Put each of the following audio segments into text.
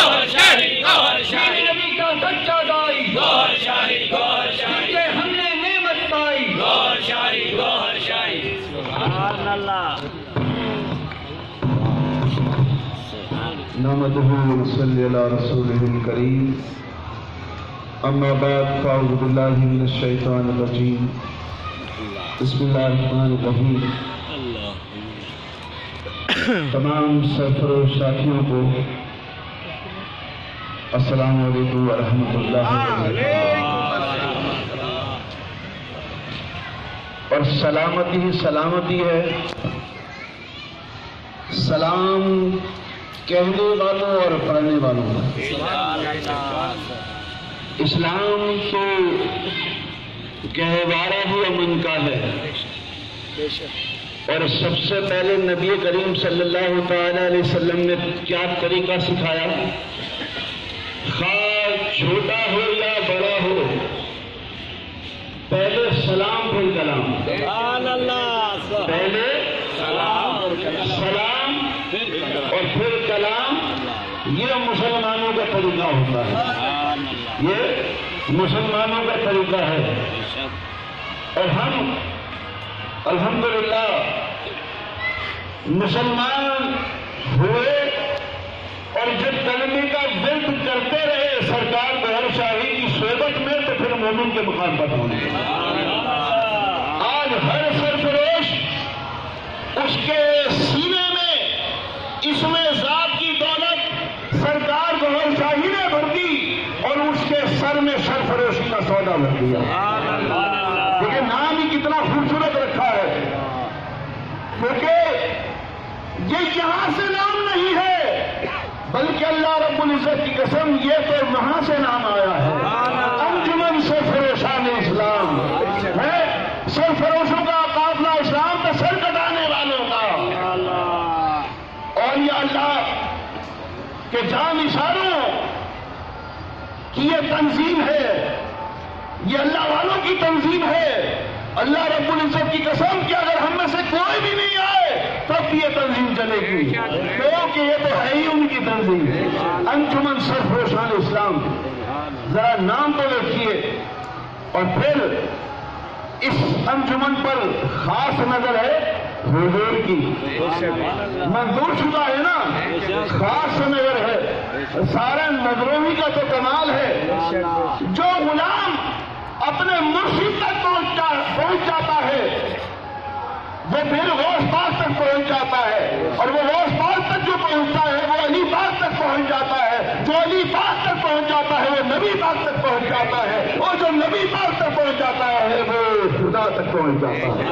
گوہر شاہی گوہر شاہی نبی کا سچا دائی گوہر شاہی گوہر شاہی کہ ہم نے نعمت پائی گوہر شاہی گوہر شاہی سبحان اللہ نحمده ونصلي على رسوله الكريم اما بعد فاعوذ بالله من الشيطان الرجيم بسم الله الرحمن الرحيم تمام سرفروش ساتھیوں کو السلام علیکم ورحمۃ اللہ وبرکاتہ۔ اور سلامتی ہی سلامتی ہے، سلام کہنے والوں اور پڑھنے والوں کا۔ اسلام تو گہوارہ ہی امن کا ہے، اور سب سے پہلے نبی کریم صلی اللہ تعالی علیہ وسلم نے کیا طریقہ سکھایا؟ خواہ چھوٹا ہو یا بڑا ہو، پہلے سلام پھر کلام، پہلے سلام اور پھر کلام۔ یہ مسلمانوں کا طریقہ ہوتا ہے، یہ مسلمانوں کا طریقہ ہے۔ اور ہم الحمدللہ مسلمان ہوئے، اور جب کلمے کا ورد کرتے رہے سرکار گوہر شاہی کی صحبت میں، تو پھر مومن کے مقام پر پہنچے۔ آج ہر سرفروش اس کے سینے میں اسم ذات کی دولت سرکار گوہر شاہی نے بھر دی، اور اس کے سر میں سرفروشی کا سودا بھر دیا۔ لیکن نام ہی کتنا خوبصورت رکھا ہے، کیونکہ یہ یہاں سے نام نہیں ہے، بلکہ اللہ رب العزت کی قسم یہ تو وہاں سے نام آیا ہے۔ انجمن سرفروشان اسلام ہے، سرفروشوں کا قافلہ اسلام کا سر کٹانے والوں کا۔ اور یہ اللہ کے جانثاروں کی یہ تنظیم ہے، یہ اللہ والوں کی تنظیم ہے۔ اللہ رب العزت کی قسم کہ اگر ہم میں سے کوئی بھی نہیں آئے تب بھی یہ تنظیم چلے گی، کیونکہ یہ تو ہے ہی ان کی تنظیم، انجمن سرفروشان اسلام۔ ذرا نام تو دیکھیے، اور پھر اس انجمن پر خاص نظر ہے حضور کی، منظور شدہ ہے نا، خاص نظر ہے۔ سارے نظروں ہی کا تو کمال ہے۔ جو غلام اپنے مرشد تک پہنچ جاتا ہے، وہ پھر غوث پاک تک پہنچ جاتا ہے، اور وہ غوث پاک تک جو پہنچتا ہے وہ علی پاک تک پہنچ جاتا ہے، جو علی پاک تک پہنچ جاتا ہے وہ نبی پاک تک پہنچ جاتا ہے، اور جو نبی پاک تک پہنچ جاتا ہے وہ خدا تک پہنچ جاتا ہے۔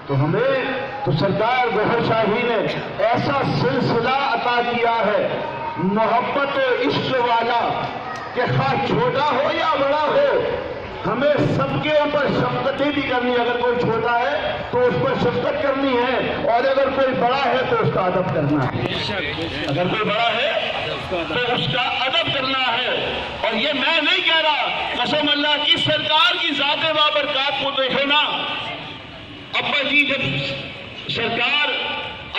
تو ہمیں تو سرکار گوہر شاہی نے ایسا سلسلہ عطا کیا ہے محبت و عشق والا کہ خواہ چھوٹا ہو یا بڑا ہو، ہمیں سب کے اوپر شفقتیں بھی کرنی۔ اگر کوئی چھوٹا ہے تو اس پر شفقت کرنی ہے، اور اگر کوئی بڑا ہے تو اس کا ادب کرنا ہے۔ اگر کوئی بڑا ہے تو اس کا ادب کرنا ہے۔ اور یہ میں نہیں کہہ رہا، قسم اللہ کی، سرکار کی ذات بابرکات کو دیکھو نا۔ ابا جی جب سرکار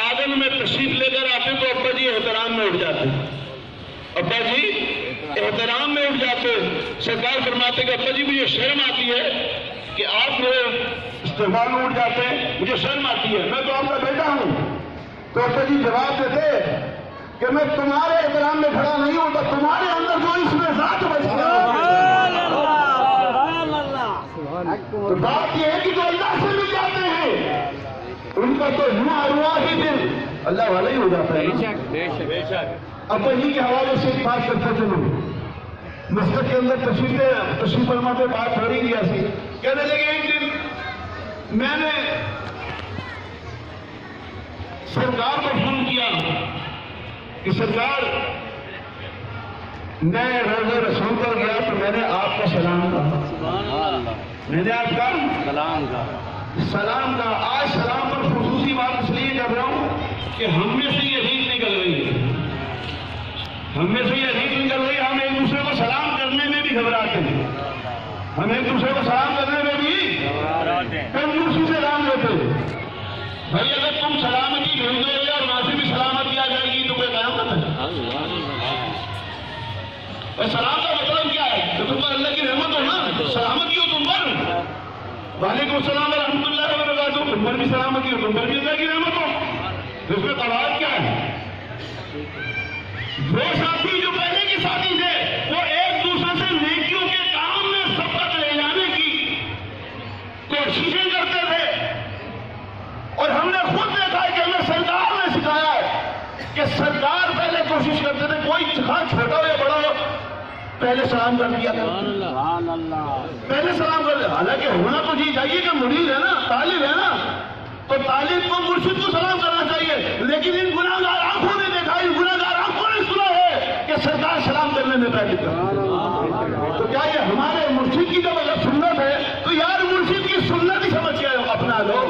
آنگن میں تشریف لے کر آتے تو ابا جی احترام میں اٹھ جاتے، ابا جی احترام میں اٹھ جاتے۔ سرکار فرماتے کہ ابا جی مجھے شرم آتی ہے کہ آپ میرے استقبال میں اٹھ جاتے ہیں، مجھے شرم آتی ہے، میں تو آپ کا بیٹا ہوں۔ تو ابا جی جواب دیتے کہ میں تمہارے احترام میں کھڑا نہیں ہوتا، تمہارے اندر جو اس میں ذات بچ گیا۔ تو بات یہ ہے کہ جو اللہ سے مل جاتے ہیں ان کا تو ارواح ہی دل اللہ والا ہی ہو جاتا ہے۔ ابا جی کے حوالے سے بات کرتے چلو، مسجد کے اندر تشریف فرما پہ بات ہو رہی تھی ایسی، کہنے لگے ایک دن میں نے سرکار کو فون کیا کہ سرکار میں روزہ رسول پر گیا تو میں نے آپ کا سلام کہا، میں نے آپ کا سلام کہا۔ آج سلام پر خصوصی بات اس لیے کر رہا ہوں کہ ہم میں سے یہ ریت نکل رہی ہے، ہم میں سے یہ ریت نکل رہی ہے، ہم ایک دوسرے کو سلام کرنے میں بھی گھبراتے ہیں۔ ہم ایک دوسرے کو سلام کرنے میں بھی کنجوسی سے کام لیتے بھائی اگر تم سلامتی بھیج دو گے اور وہاں سے بھی سلامتی آ جائے گی تو کوئی قیامت ہے؟ سلام کا مطلب کیا ہے کہ تم پر اللہ کی رحمت ہو نا، سلامتی ہو تم پر، وعلیکم السلام ورحمۃ اللہ وبرکاتہ، تم پر بھی سلامتی ہو، تم پر بھی اللہ کی رحمت ہو، اس میں قواعد کیا ہے؟ وہ ساتھی جو پہلے کے ساتھی تھے وہ ایک دوسرے سے نیکیوں کے کام میں سبقت لے جانے کی کوششیں کرتے تھے، اور ہم نے خود دیکھا ہے کہ ہمیں سرکار نے سکھایا ہے کہ سرکار پہلے کوشش کرتے تھے کوئی چھوٹا ہو یا بڑا ہو پہلے سلام کر دیا، پہلے سلام کر دیا۔ حالانکہ ہونا تو جی چاہیے کہ مرید ہے نا، طالب ہے نا، تو طالب کو مرشد کو سلام کرنا چاہیے، لیکن ان گناہ گار آنکھوں نے دیکھا، ان گناہ گار آنکھوں نے سنا ہے کہ سرکار سلام کرنے میں پہلے کرتا۔ تو کیا یہ ہمارے مرشد کی جب اگر سنت ہے تو یار مرشد کی سنت ہی سمجھ کے اپنا لو۔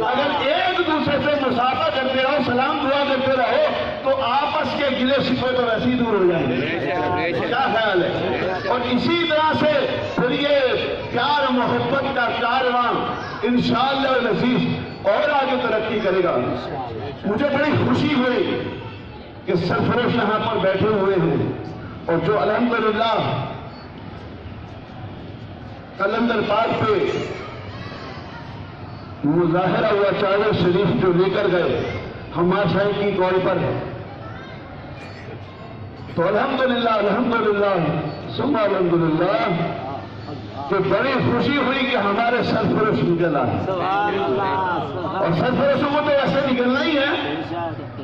اگر ایک دوسرے سے مسافہ کرتے رہو، سلام دعا کرتے رہو تو آپس کے گلے شکوے تو ویسے ہی دور ہو جائیں گے۔ کیا خیال ہے؟ اور اسی طرح سے پھر یہ پیار محبت کا کارواں انشاءاللہ العزیز اور آگے ترقی کرے گا۔ مجھے بڑی خوشی ہوئی کہ سرفروش یہاں پر بیٹھے ہوئے ہیں، اور جو الحمدللہ کلندر پاک پہ مظاہرہ ہوا چادر شریف جو لے کر گئے ہمار صاحب کی کال پر، تو الحمدللہ الحمدللہ ثم الحمدللہ کہ بڑی خوشی ہوئی کہ ہمارے سرفروش نکلا ہے، اور سرفروشوں کو تو ایسے نکلنا ہی ہے،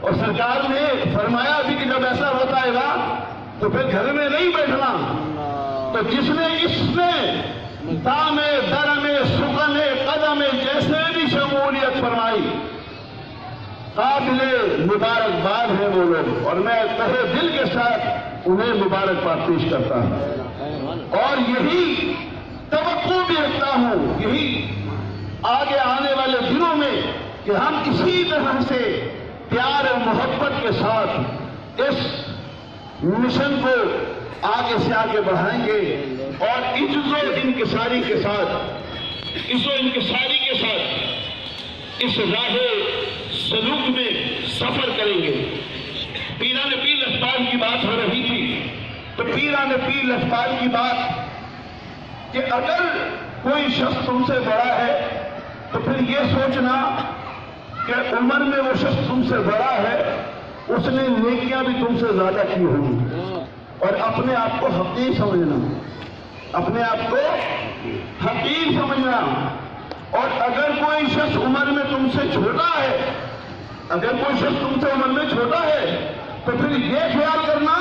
اور سرکار نے فرمایا بھی کہ جب ایسا ہوتا ہے گا تو پھر گھر میں نہیں بیٹھنا، تو جس نے اس میں دام درم سکن قدم جیسے بھی شمولیت فرمائی قابل مبارکباد ہیں وہ لوگ، اور میں تہہ دل کے ساتھ انہیں مبارکباد پیش کرتا ہوں، اور یہی توقع بھی رکھتا ہوں یہی آگے آنے والے دنوں میں کہ ہم اسی طرح سے پیار اور محبت کے ساتھ اس مشن کو آگے سے آگے بڑھائیں گے، اور عجز و انکساری کے ساتھ اس راہ سلوک میں سفر کریں گے۔ پیران پیر لفظان کی بات ہو رہی تھی، تو پیران پیر لفظان کی بات کہ اگر کوئی شخص تم سے بڑا ہے تو پھر یہ سوچنا کہ عمر میں وہ شخص تم سے بڑا ہے، اس نے نیکیاں بھی تم سے زیادہ کی ہوگی، اور اپنے آپ کو حقیر سمجھنا، اپنے آپ کو حقیر سمجھنا۔ اور اگر کوئی شخص عمر میں تم سے چھوٹا ہے، اگر کوئی شخص تم سے عمر میں چھوٹا ہے تو پھر یہ خیال کرنا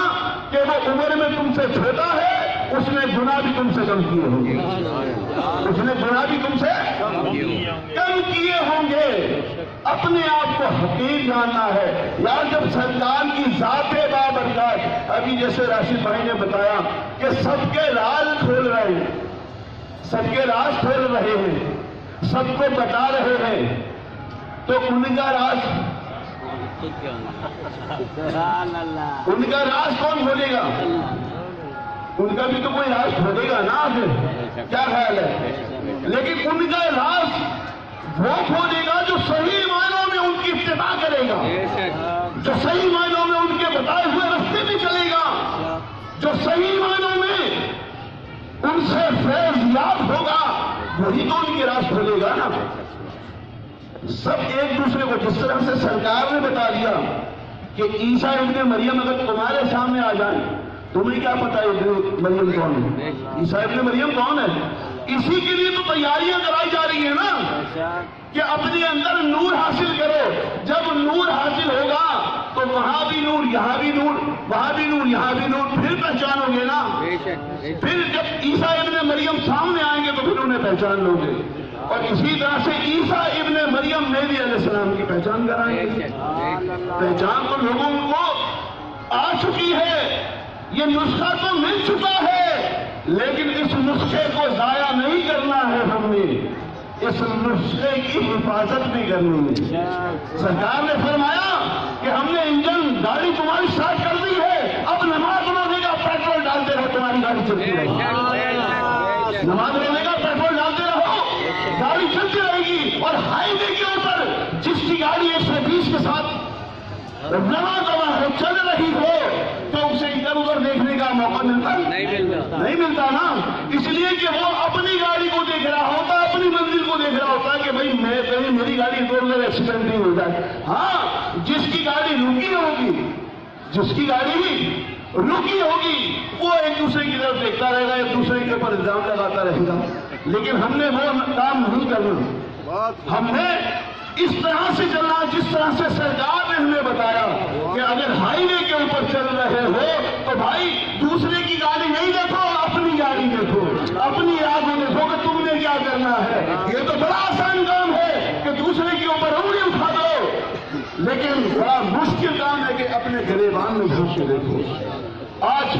کہ وہ عمر میں تم سے چھوٹا ہے، اس نے گناہ بھی تم سے کم کیے ہوں گے، اس نے گناہ بھی تم سے کم کیے ہوں گے۔ اپنے آپ کو حقیر جاننا ہے یار۔ جب سرکار کی ذات بابرکات، ابھی جیسے راشد بھائی نے بتایا کہ سب کے راز کھول رہے ہیں، سب کے راز کھول رہے ہیں، سب کو بتا رہے ہیں، تو ان کا راز کون کھولے گا؟ ان کا بھی تو کوئی راز کھولے گا نا پھر، کیا خیال ہے؟ لیکن ان کا راز وہ کھولے گا جو صحیح معنوں میں ان کی اتباع کرے گا، جو صحیح معنوں میں ان کے بتائے ہوئے راستے میں چلے گا، جو صحیح معنوں میں ان سے فیض یاب ہوگا، وہی تو ان کے راز کھولے گا نا۔ سب ایک دوسرے کو جس طرح سے سرکار نے بتا دیا کہ عیسیٰ ابن مریم اگر تمہارے سامنے آ جائیں تمہیں کیا پتا ابن مریم کون ہے، عیسیٰ ابن مریم کون ہے؟ اسی کے لیے تو تیاریاں کرائی جا رہی ہیں نا کہ اپنے اندر نور حاصل کرو۔ جب نور حاصل ہوگا تو وہاں بھی نور، یہاں بھی نور، وہاں بھی نور، یہاں بھی نور، پھر پہچانو گے نا۔ پھر جب عیسیٰ ابن مریم سامنے آئیں گے تو پھر انہیں پہچان لو گے، اور اسی طرح سے عیسیٰ ابن مریم مہدی علیہ السلام کی پہچان کرائیں گے۔ پہچان تو لوگوں کو آ چکی ہے، یہ نسخہ تو مل چکا ہے، لیکن اس نسخے کو ضائع نہیں کرنا ہے، ہم نے اس نسخے کی حفاظت بھی کرنی ہے۔ سرکار نے فرمایا کہ ہم نے انجن گاڑی تمہاری اسٹارٹ کر دی ہے، اب نماز پڑھنے کا پیٹرول ڈالتے رہو، تمہاری گاڑی چلتی رہے۔ نماز پڑھنے کا پیٹرول ڈالتے رہو، گاڑی چلتی رہے گی. اور ہائی وے کے اوپر جس کی گاڑی 120 کے ساتھ رواں ہو چل رہی ہو تو اسے ادھر ادھر دیکھنے کا موقع ملتا نہیں ملتا نا. اس لیے کہ وہ اپنی گاڑی کو دیکھ رہا ہوتا، اپنی منزل کو دیکھ رہا ہوتا کہ بھائی میں کہیں میری گاڑی ادھر ادھر ایکسیڈنٹ نہیں ہو جائے. ہاں جس کی گاڑی رکی ہوگی، جس کی گاڑی رکی ہوگی وہ ایک دوسرے کی طرف دیکھتا رہے گا، ایک دوسرے کے اوپر الزام لگاتا رہے گا. لیکن ہم نے وہ کام نہیں کرنا. ہم نے اس طرح سے چلنا جس طرح سے سرکار نے ہمیں بتایا کہ اگر ہائی وے کے اوپر چل رہے ہو تو بھائی دوسرے کی گاڑی نہیں دیکھو، اپنی گاڑی دیکھو، اپنی آگ میں دیکھو کہ تم نے کیا کرنا ہے. یہ تو بڑا آسان کام ہے کہ دوسرے کے اوپر انگلی اٹھا دو، لیکن بڑا مشکل کام ہے کہ اپنے گریبان میں گھس کے دیکھو. آج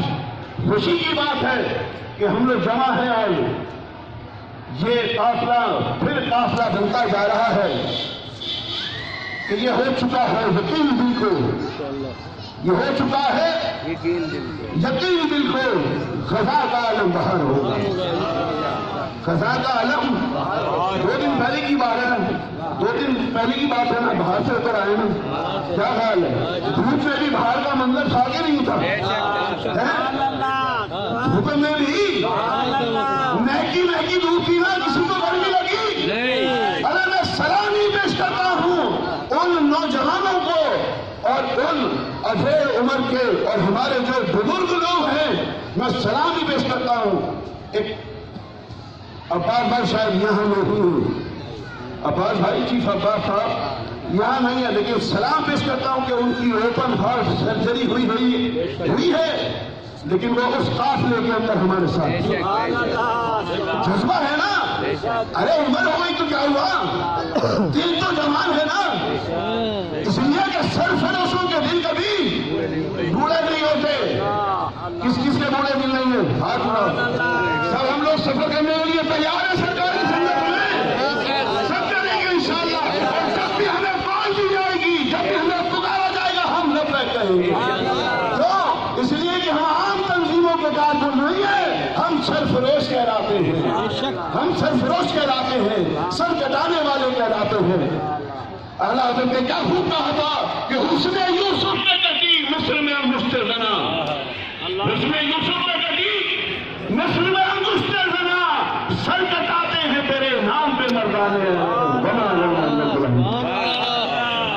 خوشی کی بات ہے کہ ہم لوگ جمع ہیں اور یہ قافلہ پھر قافلہ بنتا جا رہا ہے کہ یہ ہو چکا ہے یقین دل کو، یہ ہو چکا ہے یقین دل کو. غزہ کا علم باہر ہوگا، غزہ کا علم. 2 دن پہلے کی بات ہے، 2 دن پہلے کی بات ہے نا، باہر سے اتر آئے نا. کیا خیال ہے؟ دھوپ میں بھی باہر کا منظر ساگے نہیں تھا، دھوپ میں بھی مہکی مہکی دھوپ تھی نا، کسی کو گرمی لگی؟ ارے میں سلام ہی پیش کرتا ہوں ان نوجوانوں کو اور ان ادھیڑ عمر کے اور ہمارے جو بزرگ لوگ ہیں، میں سلام ہی پیش کرتا ہوں. ایک عباس بھائی شاید یہاں نہیں ہوں، عباس بھائی چیف عباس صاحب یہاں نہیں ہے، لیکن سلام پیش کرتا ہوں کہ ان کی اوپن ہارٹ سرجری ہوئی ہے، لیکن وہ اس قافلے کے اندر ہمارے ساتھ. جذبہ ہے نا. ارے عمر ہو گئی تو کیا ہوا، دل تو جوان ہے نا. اس لیے کہ سرفروشوں کے دل کبھی بوڑھے نہیں ہوتے. کس کس کے بوڑھے دل نہیں ہیں؟ ہاتھ اٹھاؤ. سب ہم لوگ سفر کرنے کے لیے تیار ہیں سرکاری سنگت میں، سب کریں گے انشاءاللہ. اور جب بھی ہمیں کال دی جائے گی، جب بھی ہمیں پکارا جائے گا، ہم لبیک کہیں گے. تو اس لیے کہ ہم عام تنظیموں کے کارکن نہیں ہیں، ہم سرفروش کہلاتے ہیں، ہم سرفروش کہلاتے ہیں، سر کٹانے والے کہلاتے ہیں. اعلیٰ حضرت نے کیا خوب کہا تھا کہ حسن یوسف نے کٹی مصر میں انگشت زنا، حسن یوسف نے کٹی مصر میں انگشت زنا، سر کٹاتے ہیں تیرے نام پہ مردانے.